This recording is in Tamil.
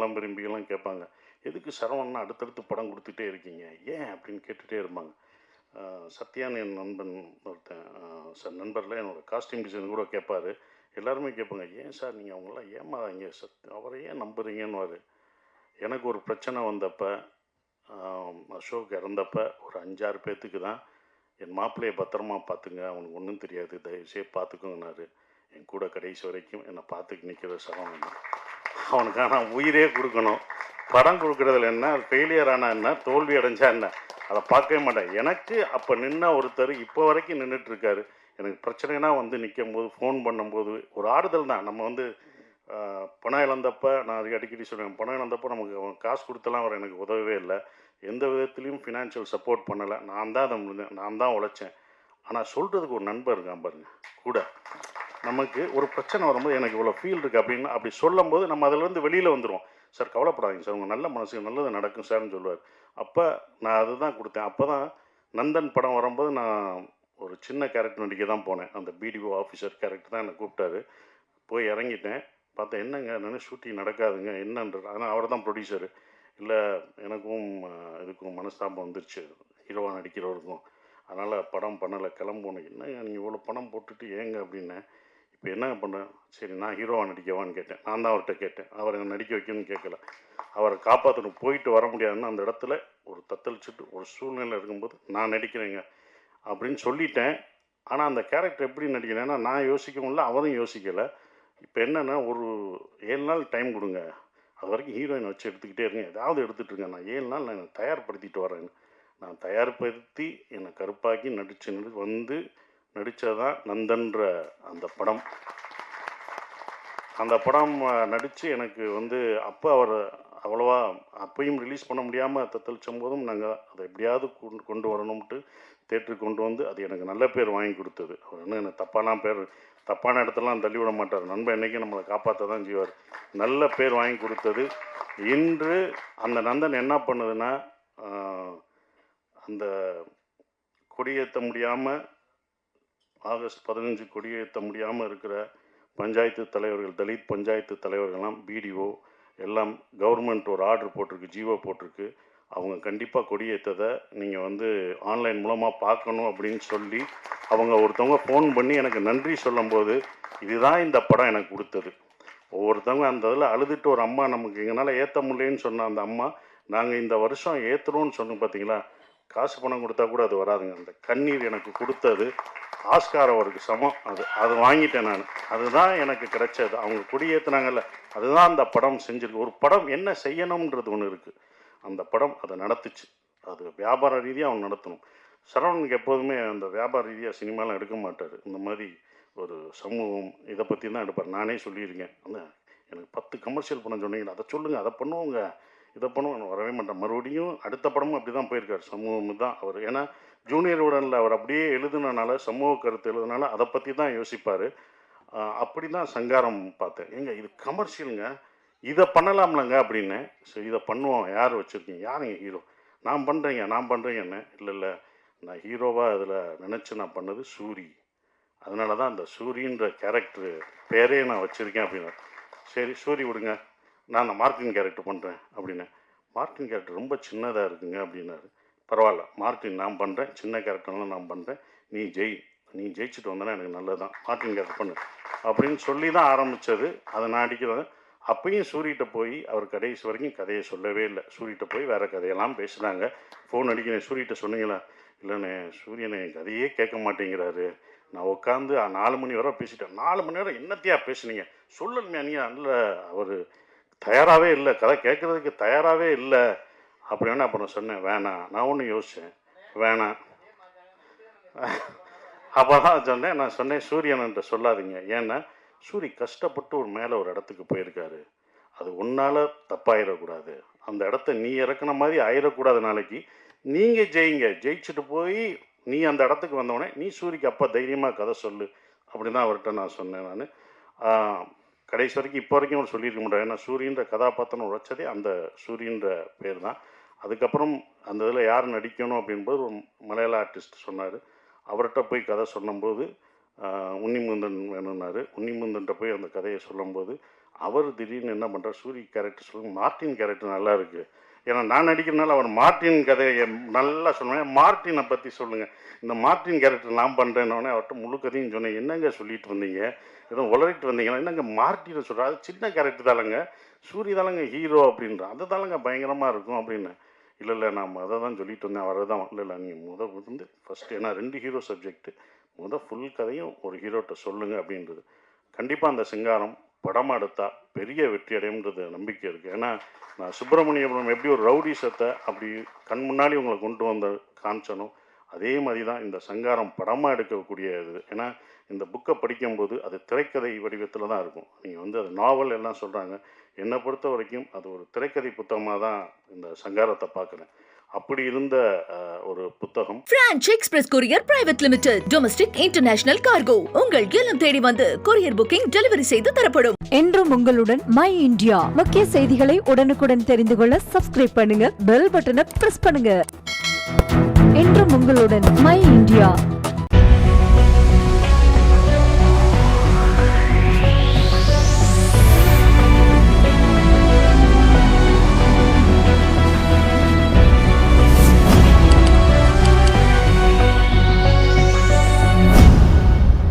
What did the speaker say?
நலம் விரும்பிகள்லாம் கேட்பாங்க. எதுக்கு சரவணன்னா அடுத்தடுத்து படம் குடுத்துட்டே இருக்கீங்க? ஏன்? அப்படின்னு கேட்டுட்டே இருப்பாங்க. சத்யான்னு என் நண்பன் ஒருத்தன் நண்பர்ல என்னோட காஸ்டியூம் டிசைனர் கூட கேட்பாரு. எல்லாருமே கேட்பாங்க, "ஏன் சார் நீங்க அவங்களலாம் ஏமாறாதீங்க. அவர ஏன் நம்புறீங்கன்னுவாரு." எனக்கு ஒரு பிரச்சனை வந்தப்ப, அசோக் இறந்தப்ப ஒரு 5, 6 பேத்துக்கு தான், "என் மாப்பிள்ளைய பத்திரமா பார்த்துங்க. அவனுக்கு ஒண்ணும் தெரியாது. தயவுசெய்து பார்த்துக்கோங்கன்னாரு." என் கூட கடைசி வரைக்கும் என்னை பார்த்துக்க நிற்கிற சரவணன் தான். அவனுக்கான உயிரே கொடுக்கணும். படம் கொடுக்குறதுல என்ன, ஃபெயிலியர் ஆனால் என்ன, தோல்வி அடைஞ்சா என்ன, அதை பார்க்கவே மாட்டேன். எனக்கு அப்போ நின்ன ஒருத்தர் இப்போ வரைக்கும் நின்றுட்டுருக்காரு. எனக்கு பிரச்சனைனா வந்து நிற்கும்போது, ஃபோன் பண்ணும்போது ஒரு ஆறுதல் தான். நம்ம வந்து பணம் இழந்தப்போ நான் அடிக்கடி சொல்லுவேன், பணம் இழந்தப்போ நமக்கு அவன் காசு கொடுத்தலாம் அவர் எனக்கு உதவவே இல்லை. எந்த விதத்துலேயும் ஃபினான்ஷியல் சப்போர்ட் பண்ணலை. நான் தான் அதை முடிஞ்சேன், நான் தான் உழைச்சேன். ஆனால் சொல்கிறதுக்கு ஒரு நண்பர் இருக்கான் பாருங்க கூட. நமக்கு ஒரு பிரச்சனை வரும்போது எனக்கு இவ்வளோ ஃபீல் இருக்குது அப்படின்னு அப்படி சொல்லும்போது நம்ம அதிலேருந்து வெளியில் வந்துடுவோம். சார் கவலைப்படாதீங்க சார், உங்கள் நல்ல மனசுக்கு நல்லது நடக்கும் சார்னு சொல்லுவார். அப்போ நான் அதுதான் கொடுத்தேன். அப்போ தான் நந்தன் படம் வரும்போது நான் ஒரு சின்ன கேரக்டர் நடிக்க தான் போனேன். அந்த பிடிஓ ஆஃபீஸர் கேரக்டர் தான் என்னை கூப்பிட்டாரு. போய் இறங்கிட்டேன். பார்த்தேன், என்னங்க என்னென்னு ஷூட்டிங் நடக்காதுங்க என்னன்றது. ஆனால் அவர் தான் ப்ரொடியூசரு. இல்லை எனக்கும் இதுக்கும் மனஸ்தாபம் வந்துருச்சு ஹீரோவாக நடிக்கிறவருக்கும். அதனால் படம் பண்ணலை, கிளம்புனேன். என்னங்க நீங்கள் இவ்வளோ பணம் போட்டுட்டு ஏங்க அப்படின்னேன். இப்போ என்ன பண்ணேன், சரி நான் ஹீரோவாக நடிக்கவான்னு கேட்டேன். நான் தான் அவர்கிட்ட கேட்டேன். அவர் என்னை நடிக்க வைக்கணும்னு கேட்கல. அவரை காப்பாற்றணும், போயிட்டு வர முடியாதுன்னு அந்த இடத்துல ஒரு தத்தளிச்சுட்டு ஒரு சூழ்நிலை இருக்கும்போது நான் நடிக்கிறேங்க அப்படின்னு சொல்லிட்டேன். ஆனால் அந்த கேரக்டர் எப்படி நடிக்கிறேன்னா நான் யோசிக்கவும் இல்லை, அவரும் யோசிக்கலை. இப்போ என்னென்னா ஒரு 7 நாள் டைம் கொடுங்க, அது வரைக்கும் ஹீரோயின் வச்சு எடுத்துக்கிட்டே இருங்க, ஏதாவது எடுத்துகிட்ருங்க, நான் 7 நாள் நான் தயார்படுத்திட்டு வரேன்னு. நான் தயார்படுத்தி என்னை கருப்பாக்கி வந்து நடித்தது தான் நந்தன்ற அந்த படம். அந்த படம் நடித்து எனக்கு வந்து அப்போ அவர் அவ்வளோவா அப்பையும் ரிலீஸ் பண்ண முடியாமல் தத்தளிச்சும் போதும் நாங்கள் அதை எப்படியாவது கொண்டு வரணும்ட்டு தேட்டருக்கு கொண்டு வந்து அது எனக்கு நல்ல பேர் வாங்கி கொடுத்தது. அவர் என்ன எனக்கு தப்பான இடத்துலலாம் தள்ளி விட மாட்டார். நண்பன் என்றைக்கும் நம்மளை காப்பாற்ற தான் செய்வார். நல்ல பேர் வாங்கி கொடுத்தது. இன்று அந்த நந்தன் என்ன பண்ணுதுன்னா, அந்த கொடியேற்ற முடியாமல் ஆகஸ்ட் 15 கொடியேற்ற முடியாமல் இருக்கிற பஞ்சாயத்து தலைவர்கள், தலித் பஞ்சாயத்து தலைவர்கள்லாம் பிடிஓ எல்லாம் கவர்மெண்ட் ஒரு ஆர்டர் போட்டிருக்கு, ஜிஓ போட்டிருக்கு. அவங்க கண்டிப்பாக கொடியேற்றதை நீங்கள் வந்து ஆன்லைன் மூலமாக பார்க்கணும் அப்படின்னு சொல்லி அவங்க ஒருத்தவங்க ஃபோன் பண்ணி எனக்கு நன்றி சொல்லும்போது இதுதான் இந்த படம் எனக்கு கொடுத்தது. ஒவ்வொருத்தவங்க அந்த இதில் அழுதுட்டு ஒரு அம்மா நமக்கு எங்களால் ஏற்ற முடியலன்னு சொன்ன அந்த அம்மா, நாங்கள் இந்த வருஷம் ஏற்றுறோன்னு சொன்னோம் பார்த்தீங்களா, காசு பணம் கொடுத்தா கூட அது வராதுங்க. அந்த கண்ணீர் எனக்கு கொடுத்தது ஆஸ்கார் அவருக்கு சமம். அது வாங்கிட்டேன் நான். அதுதான் எனக்கு கிடைச்சது. அவங்க கொடியேற்றினாங்கல்ல, அதுதான் அந்த படம் செஞ்சிருக்கு. ஒரு படம் என்ன செய்யணுன்றது ஒன்று இருக்குது. அந்த படம் அதை நடத்துச்சு. அது வியாபார ரீதியாக அவன் நடத்தணும். சரவணனுக்கு எப்போதுமே அந்த வியாபார ரீதியாக சினிமாலாம் எடுக்க மாட்டார். இந்த மாதிரி ஒரு சமூகம் இதை பற்றி தான் எடுப்பார். நானே சொல்லியிருக்கேன், எனக்கு 10 கமர்ஷியல் படம் சொன்னீங்களா, அதை சொல்லுங்கள், அதை பண்ணுவோங்க, இதை பண்ணுவோம், வரவே மாட்டேன். மறுபடியும் அடுத்த படமும் அப்படி தான் போயிருக்கார். சமூகம் தான் அவர். ஏன்னா ஜூனியர் உடனில் அவர் அப்படியே எழுதுனனால, சமூக கருத்து எழுதுனால அதை பற்றி தான் யோசிப்பார். அப்படி தான் சங்காரம் பார்த்தேன். ஏங்க இது கமர்ஷியலுங்க, இதை பண்ணலாம்லங்க அப்படின்னு. ஸோ இதை பண்ணுவோம், யார் வச்சுருக்கீங்க, யாருங்க ஹீரோ, நான் பண்ணுறேங்கன்னு. இல்லை நான் ஹீரோவாக அதில் நினச்சி நான் பண்ணது சூரி. அதனால தான் அந்த சூரின்ற கேரக்டரு பேரே நான் வச்சுருக்கேன் அப்படின்னு. சரி சூரி விடுங்க, நான் அந்த மார்ட்டின் கேரக்டர் பண்ணுறேன் அப்படின்னு. மார்ட்டின் கேரக்டர் ரொம்ப சின்னதாக இருக்குங்க அப்படின்னாரு. பரவாயில்ல, மார்ட்டின் நான் பண்ணுறேன், சின்ன கேரக்டர்லாம் நான் பண்ணுறேன், நீ ஜெயிச்சுட்டு வந்தேன்னா எனக்கு நல்லது தான், மார்ட்டின் கேரக்டர் பண்ணு அப்படின்னு சொல்லி தான் ஆரம்பித்தது. அதை நான் அடிக்கிறது. அப்பையும் சூரிகிட்ட போய் அவர் கடைசி வரைக்கும் கதையை சொல்லவே இல்லை. சூரிகிட்ட போய் வேறு கதையெல்லாம் பேசுனாங்க. ஃபோன் அடிக்கிறேன், சூரிகிட்ட சொன்னீங்களா, இல்லைண்ணே சூரியனை கதையே கேட்க மாட்டேங்கிறாரு, நான் உட்காந்து 4 மணி வரை பேசிட்டேன். 4 மணி நேரம் என்னத்தையா பேசுனீங்க, சொல்லணுமே நீ. நல்ல அவர் தயாராகவே இல்லை, கதை கேட்குறதுக்கு தயாராகவே இல்லை அப்படின்னு. அப்புறம் சொன்னேன், வேணாம், நான் ஒன்று யோசித்தேன், வேணாம். அப்போ தான் சொன்னேன், நான் சொன்னேன், சூரியன்கிட்ட சொல்லாதீங்க. ஏன்னா சூரி கஷ்டப்பட்டு ஒரு மேலே ஒரு இடத்துக்கு போயிருக்காரு, அது ஒன்றால் தப்பாயிடக்கூடாது, அந்த இடத்த நீ இறக்குன மாதிரி ஆயிடக்கூடாது. நாளைக்கு நீங்கள் ஜெயிச்சுட்டு போய் நீ அந்த இடத்துக்கு வந்தவொடனே நீ சூரிக்கு அப்போ தைரியமாக கதை சொல்லு அப்படி தான் அவர்கிட்ட நான் சொன்னேன். நான் கடைசி வரைக்கும் இப்போ வரைக்கும் அவர் சொல்லியிருக்க மாட்டேன். ஏன்னா சூரியன்ற கதாபாத்திரம் உழைச்சதே அந்த சூரியன்ற பேர் தான். அதுக்கப்புறம் அந்த இதில் யார் நடிக்கணும் அப்படின்போது ஒரு மலையாள ஆர்டிஸ்ட் சொன்னார். அவர்கிட்ட போய் கதை சொல்லும்போது உன்னிமுந்தன் வேணும்னாரு. உன்னிமுந்தன்ட்ட போய் அந்த கதையை சொல்லும்போது அவர் திடீர்னு என்ன பண்ணுறார், சூரி கேரக்டர் சொல்லுங்க, மார்ட்டின் கேரக்டர் நல்லா இருக்குது, ஏன்னா நான் நடிக்கிறனால அவர் மார்ட்டின் கதையை நல்லா சொல்லுவேன், மார்ட்டினை பற்றி சொல்லுங்கள், இந்த மார்ட்டின் கேரக்டர் நான் பண்ணுறேன்னொடனே அவர்கிட்ட முழு கதையும் சொன்னேன். என்னங்க சொல்லிட்டு வந்தீங்க, ஏதோ உளறிட்டு வந்தீங்கன்னா, என்னங்க மார்ட்டினை சொல்கிறார், அது சின்ன கேரக்டர் தானங்க, சூரி தானங்க ஹீரோ அப்படின்றான், அது தானங்க பயங்கரமாக இருக்கும் அப்படின்னு. இல்லை நான் அதை தான் சொல்லிட்டு வந்தேன், அவரை தான். இல்லை நீங்கள் வந்து ஃபஸ்ட்டு, ஏன்னா 2 ஹீரோ சப்ஜெக்ட்டு, ஃபுல் கதையும் ஒரு ஹீரோட்ட சொல்லுங்கள் அப்படின்றது. கண்டிப்பாக அந்த சிங்காரம் படமாக எடுத்தால் பெரிய வெற்றி அடையும்ன்றது நம்பிக்கை இருக்குது. ஏன்னா நான் சுப்பிரமணியபுரம் எப்படி ஒரு ரவுடிசத்தை அப்படி கண் முன்னாடி உங்களை கொண்டு வந்த காமிச்சனும், அதே மாதிரி தான் இந்த சங்காரம் படமாக எடுக்கக்கூடிய இது. ஏன்னா இந்த புக்கை படிக்கும்போது அது திரைக்கதை வடிவத்தில் தான் இருக்கும். நீங்கள் வந்து அது நாவல் எல்லாம் சொல்கிறாங்க, என்னை பொறுத்த வரைக்கும் அது ஒரு திரைக்கதை புத்தகமாக தான் இந்த சங்காரத்தை பார்க்குறேன். அப்படி இருந்த ஒரு புத்தகம். Branch express courier private limited, domestic international cargo, உங்கள் இல்லம் தேடி வந்து கொரியர் புக்கிங் டெலிவரி செய்து தரப்படும். என்றும் உங்களுடன் மை இந்தியா. முக்கிய செய்திகளை உடனுக்குடன் தெரிந்து கொள்ள சப்ஸ்கிரைப் பண்ணுங்க, பெல் பட்டனை பிரஸ் பண்ணுங்க. என்றும் உங்களுடன் மை இந்தியா.